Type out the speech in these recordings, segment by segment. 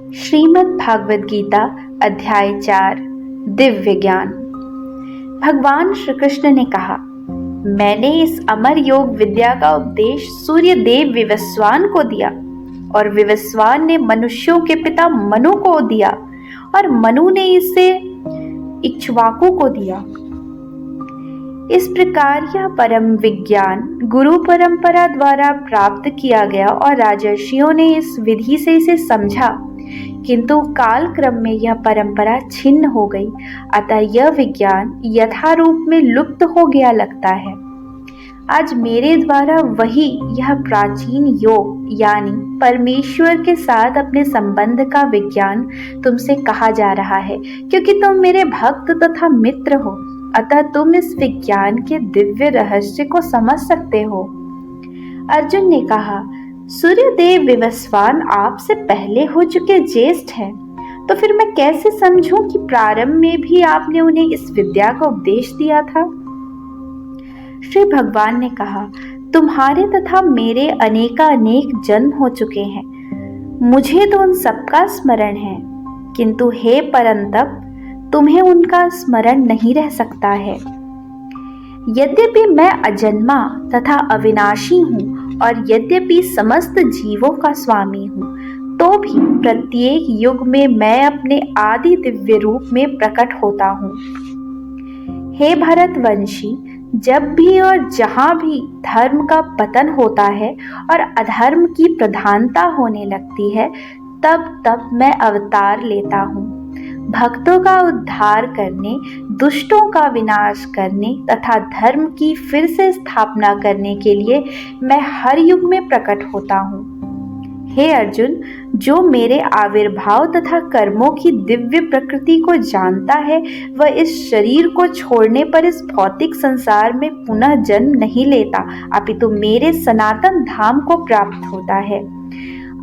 श्रीमद् भागवत गीता अध्याय 4 दिव्य ज्ञान। भगवान श्री कृष्ण ने कहा, मैंने इस अमर योग विद्या का उपदेश सूर्य देव विवस्वान को दिया और विवस्वान ने मनुष्यों के पिता मनु को दिया और मनु ने इसे इक्ष्वाकु को दिया। इस प्रकार यह परम विज्ञान गुरु परंपरा द्वारा प्राप्त किया गया और राजर्षियों ने इस विधि से इसे समझा, किंतु काल क्रम में यह परंपरा छिन्न हो गई, अतः यह विज्ञान यथारूप में लुप्त हो गया लगता है। आज मेरे द्वारा वही यह प्राचीन योग यानी परमेश्वर के साथ अपने संबंध का विज्ञान तुमसे कहा जा रहा है, क्योंकि तुम मेरे भक्त तथा मित्र हो, अतः तुम इस विज्ञान के दिव्य रहस्य को समझ सकते हो। अर्जुन ने कहा, सूर्यदेव विवस्वान आपसे पहले हो चुके ज्येष्ठ हैं, तो फिर मैं कैसे समझूं कि प्रारंभ में भी आपने उन्हें इस विद्या का उपदेश दिया था। श्री भगवान ने कहा, तुम्हारे तथा मेरे अनेकानेक जन्म हो चुके हैं, मुझे तो उन सबका स्मरण है, किंतु हे परंतप तुम्हें उनका स्मरण नहीं रह सकता है। यद्यपि मैं अजन्मा तथा अविनाशी हूँ और यद्यपि समस्त जीवों का स्वामी हूँ, तो भी प्रत्येक युग में मैं अपने आदि दिव्य रूप में प्रकट होता हूँ। हे भरतवंशी, जब भी और जहाँ भी धर्म का पतन होता है और अधर्म की प्रधानता होने लगती है, तब तब मैं अवतार लेता हूँ। भक्तों का उद्धार करने, दुष्टों का विनाश करने तथा धर्म की फिर से स्थापना करने के लिए मैं हर युग में प्रकट होता हूँ। हे अर्जुन, जो मेरे आविर्भाव तथा कर्मों की दिव्य प्रकृति को जानता है, वह इस शरीर को छोड़ने पर इस भौतिक संसार में पुनः जन्म नहीं लेता, अपितु मेरे सनातन धाम को प्राप्त होता है।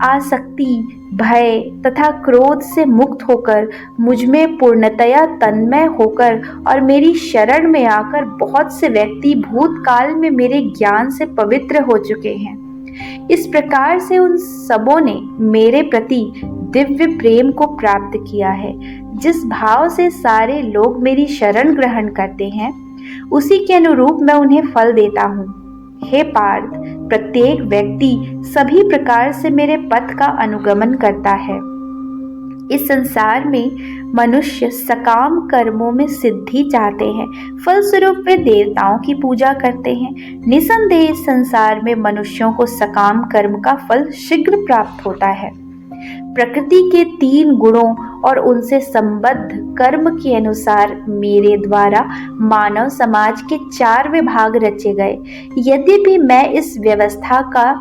आसक्ति, भय तथा क्रोध से मुक्त होकर, मुझ में पूर्णतया तन्मय होकर और मेरी शरण में आकर बहुत से व्यक्ति भूतकाल में मेरे ज्ञान से पवित्र हो चुके हैं। इस प्रकार से उन सबों ने मेरे प्रति दिव्य प्रेम को प्राप्त किया है। जिस भाव से सारे लोग मेरी शरण ग्रहण करते हैं, उसी के अनुरूप मैं उन्हें फल देता हूँ। हे पार्थ, प्रत्येक व्यक्ति सभी प्रकार से मेरे पथ का अनुगमन करता है। इस संसार में मनुष्य सकाम कर्मों में सिद्धि चाहते हैं, फलस्वरूप वे देवताओं की पूजा करते हैं। निसंदेह इस संसार में मनुष्यों को सकाम कर्म का फल शीघ्र प्राप्त होता है। प्रकृति के 3 गुणों और उनसे संबद्ध कर्म के अनुसार मेरे द्वारा मानव समाज के 4 विभाग रचे गए। यद्यपि मैं इस व्यवस्था का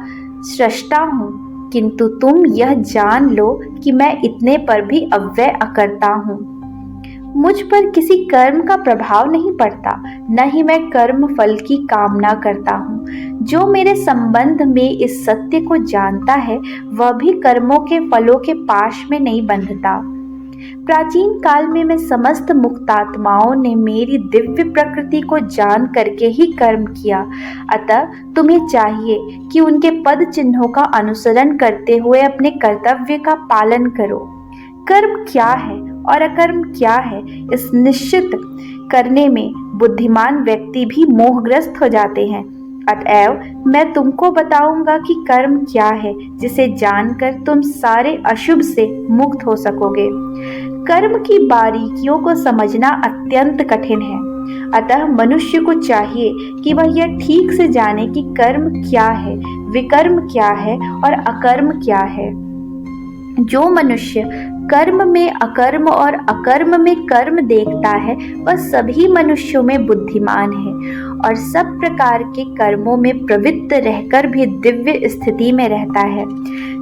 सृष्टा हूँ, किंतु तुम यह जान लो कि मैं इतने पर भी अव्यय अकर्ता हूँ। मुझ पर किसी कर्म का प्रभाव नहीं पड़ता, न ही मैं कर्म फल की कामना करता हूँ। जो मेरे संबंध में इस सत्य को जानता है, वह भी कर्मों के फलों के पाश में नहीं बंधता। प्राचीन काल में मैं समस्त मुक्तात्माओं ने मेरी दिव्य प्रकृति को जान करके ही कर्म किया, अतः तुम्हें चाहिए कि उनके पद चिन्हों का अनुसरण करते हुए अपने कर्तव्य का पालन करो। कर्म क्या है और अकर्म क्या है, इस निश्चित करने में बुद्धिमान व्यक्ति भी मोहग्रस्त हो जाते हैं। अतएव मैं तुमको बताऊंगा कि कर्म क्या है, जिसे जानकर तुम सारे अशुभ से मुक्त हो सकोगे। कर्म की बारीकियों को समझना अत्यंत कठिन है, अतः मनुष्य को चाहिए कि वह यह ठीक से जाने कि कर्म क्या है, विकर्म क्या है और अकर्म क्या है। जो मनुष्य कर्म में अकर्म और अकर्म में कर्म देखता है, वह सभी मनुष्यों में बुद्धिमान है और सब प्रकार के कर्मों में प्रवृत्त रहकर भी दिव्य स्थिति में रहता है।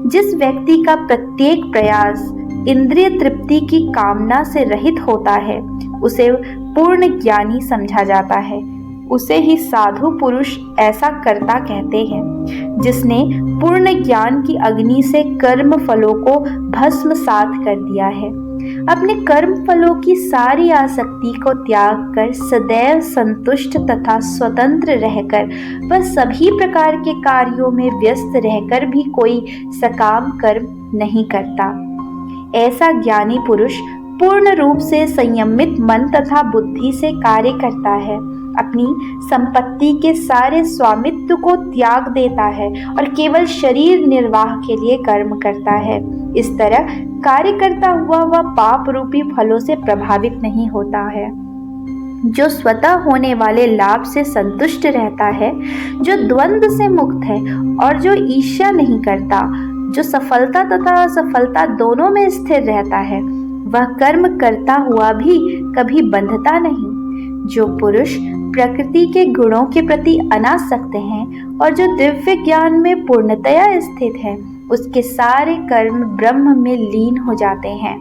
जिस व्यक्ति का प्रत्येक प्रयास इंद्रिय तृप्ति की कामना से रहित होता है, उसे पूर्ण ज्ञानी समझा जाता है। उसे ही साधु पुरुष ऐसा कर्ता कहते हैं, जिसने पूर्ण ज्ञान की अग्नि से कर्म फलों को भस्मसात कर दिया है। अपने कर्म फलों की सारी आसक्ति को त्याग कर सदैव संतुष्ट तथा स्वतंत्र रहकर वह सभी प्रकार के कार्यों में व्यस्त रहकर भी कोई सकाम कर्म नहीं करता। ऐसा ज्ञानी पुरुष पूर्ण रूप से संयमित मन तथा बुद्धि से कार्य करता है, अपनी संपत्ति के सारे स्वामित्व को त्याग देता है और केवल शरीर निर्वाह के लिए कर्म करता है। इस तरह कार्य करता हुआ वह पाप रूपी फलों से प्रभावित नहीं होता है। जो स्वतः होने वाले लाभ से संतुष्ट रहता है, जो द्वंद्व से मुक्त है और जो ईर्ष्या नहीं करता, जो सफलता तथा असफलता दोनों में स्थिर रहता है, वह कर्म करता हुआ भी कभी बंधता नहीं। जो पुरुष प्रकृति के गुणों के प्रति अनासक्त हैं और जो दिव्य ज्ञान में पूर्णतया स्थित है, उसके सारे कर्म ब्रह्म में लीन हो जाते हैं।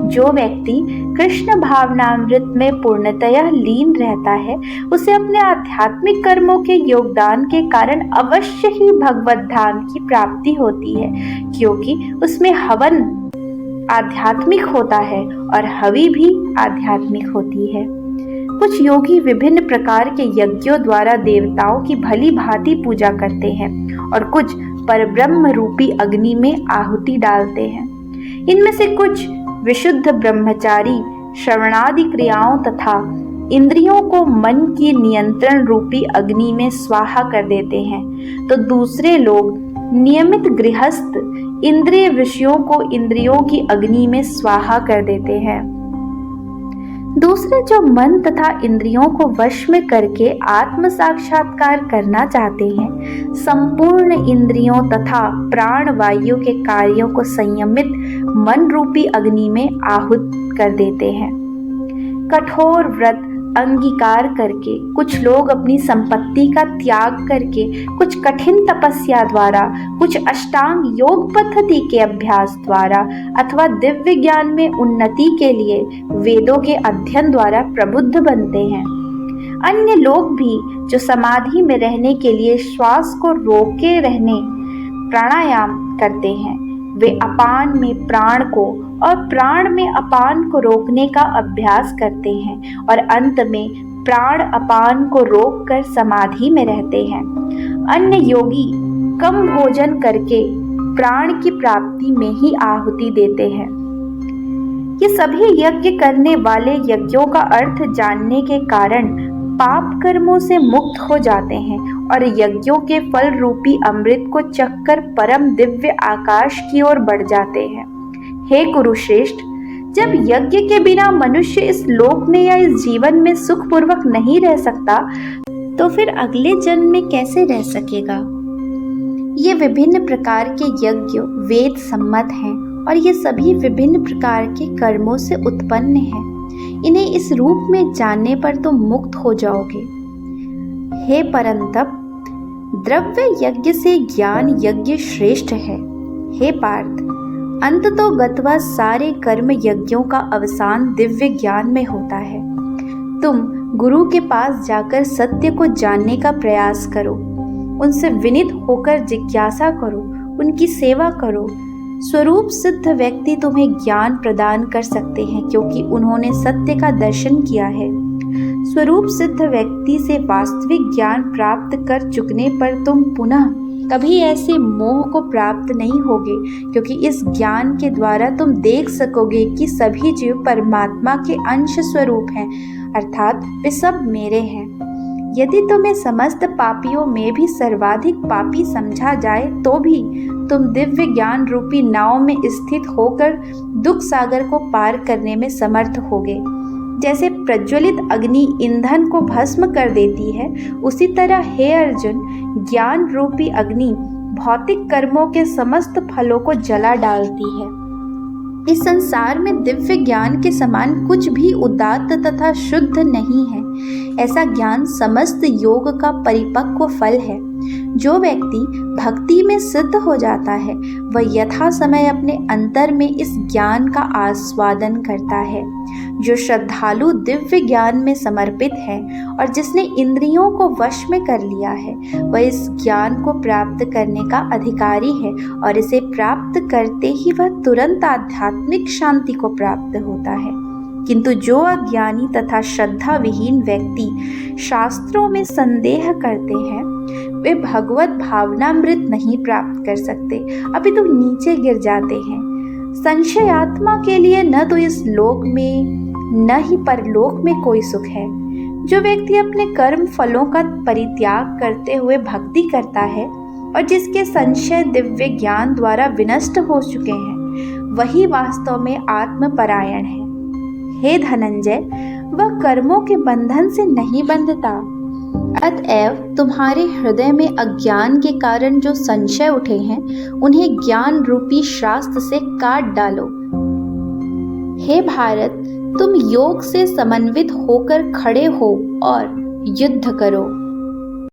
जो व्यक्ति कृष्ण भावनामृत में पूर्णतया लीन रहता है, उसे अपने आध्यात्मिक कर्मों के योगदान के कारण अवश्य ही भगवत धाम की प्राप्ति होती है, क्योंकि उसमें हवन आध्यात्मिक होता है और हवि भी आध्यात्मिक होती है। कुछ योगी विभिन्न प्रकार के यज्ञों द्वारा देवताओं की भली भांति पूजा करते हैं और कुछ परब्रह्म रूपी अग्नि में आहुति डालते हैं। इनमें से कुछ विशुद्ध ब्रह्मचारी श्रवणादि क्रियाओं तथा इंद्रियों को मन की नियंत्रण रूपी अग्नि में स्वाहा कर देते हैं, तो दूसरे लोग नियमित गृहस्थ इंद्रिय विषयों को इंद्रियों की अग्नि में स्वाहा कर देते हैं। दूसरे जो मन तथा इंद्रियों को वश में करके आत्म साक्षात्कार करना चाहते हैं, संपूर्ण इंद्रियों तथा प्राण वायु के कार्यों को संयमित मन रूपी अग्नि में आहुत कर देते हैं। कठोर व्रत अंगीकार करके कुछ लोग अपनी संपत्ति का त्याग करके, कुछ कठिन तपस्या द्वारा, कुछ अष्टांग योग पद्धति के अभ्यास द्वारा अथवा दिव्य ज्ञान में उन्नति के लिए वेदों के अध्ययन द्वारा प्रबुद्ध बनते हैं। अन्य लोग भी जो समाधि में रहने के लिए श्वास को रोके रहने प्राणायाम करते हैं, वे अपान में प्राण को और प्राण में अपान को रोकने का अभ्यास करते हैं और अंत में प्राण अपान को रोककर समाधि में रहते हैं। अन्य योगी कम भोजन करके प्राण की प्राप्ति में ही आहुति देते हैं। ये सभी यज्ञ करने वाले यज्ञों का अर्थ जानने के कारण पाप कर्मों से मुक्त हो जाते हैं और यज्ञों के फल रूपी अमृत को चखकर परम दिव्य आकाश की ओर बढ़ जाते हैं। हे कुरुश्रेष्ठ, जब यज्ञ के बिना मनुष्य इस लोक में या इस जीवन में सुखपूर्वक नहीं रह सकता, तो फिर अगले जन्म में कैसे रह सकेगा? ये विभिन्न प्रकार के यज्ञ वेद सम्मत हैं और ये सभी विभिन्न प्रकार के कर्मों से उत्पन्न हैं। इन्हें इस रूप में जानने पर तुम मुक्त हो जाओगे। हे परंतप, द्रव्य यज्ञ से ज्ञान यज्ञ श्रेष्ठ है। हे पार्थ, अंततो गत्वा सारे कर्म यज्ञों का अवसान दिव्य ज्ञान में होता है। तुम गुरु के पास जाकर सत्य को जानने का प्रयास करो, उनसे विनीत होकर जिज्ञासा करो, उनकी सेवा करो। स्वरूप सिद्ध व्यक्ति तुम्हें ज्ञान प्रदान कर सकते हैं, क्योंकि उन्होंने सत्य का दर्शन किया है। स्वरूप सिद्ध व्यक्ति से वास्तविक ज्ञान प्राप्त कर चुकने पर तुम पुनः कभी ऐसे मोह को प्राप्त नहीं होगे, क्योंकि इस ज्ञान के द्वारा तुम देख सकोगे कि सभी जीव परमात्मा के अंश स्वरूप हैं, अर्थात वे सब मेरे हैं। यदि तुम्हें समस्त पापियों में भी सर्वाधिक पापी समझा जाए, तो भी तुम दिव्य ज्ञान रूपी नाव में स्थित होकर दुख सागर को पार करने में समर्थ होगे। जैसे प्रज्वलित अग्नि ईंधन को भस्म कर देती है, उसी तरह हे अर्जुन, ज्ञान रूपी अग्नि भौतिक कर्मों के समस्त फलों को जला डालती है। इस संसार में दिव्य ज्ञान के समान कुछ भी उदात्त तथा शुद्ध नहीं है। ऐसा ज्ञान समस्त योग का परिपक्व फल है। जो व्यक्ति भक्ति में सिद्ध हो जाता है, वह यथा समय अपने अंतर में इस ज्ञान का आस्वादन करता है। जो श्रद्धालु दिव्य ज्ञान में समर्पित है और जिसने इंद्रियों को वश में कर लिया है, वह इस ज्ञान को प्राप्त करने का अधिकारी है और इसे प्राप्त करते ही वह तुरंत आध्यात्मिक शांति को प्राप्त होता है। किंतु जो अज्ञानी तथा श्रद्धा विहीन व्यक्ति शास्त्रों में संदेह करते हैं, वे भगवत भावनामृत नहीं प्राप्त कर सकते, अपितु नीचे गिर जाते हैं। संशय आत्मा के लिए न तो इस लोक में न ही परलोक में कोई सुख है। जो व्यक्ति अपने कर्म फलों का परित्याग करते हुए भक्ति करता है और जिसके संशय दिव्य ज्ञान द्वारा विनष्ट हो चुके हैं, वही वास्तव में आत्मपरायण है। हे धनंजय, वह कर्मों के बंधन से नहीं बंधता। अतएव तुम्हारे हृदय में अज्ञान के कारण जो संशय उठे हैं, उन्हें ज्ञान रूपी शास्त्र से काट डालो। हे भारत, तुम योग से समन्वित होकर खड़े हो और युद्ध करो।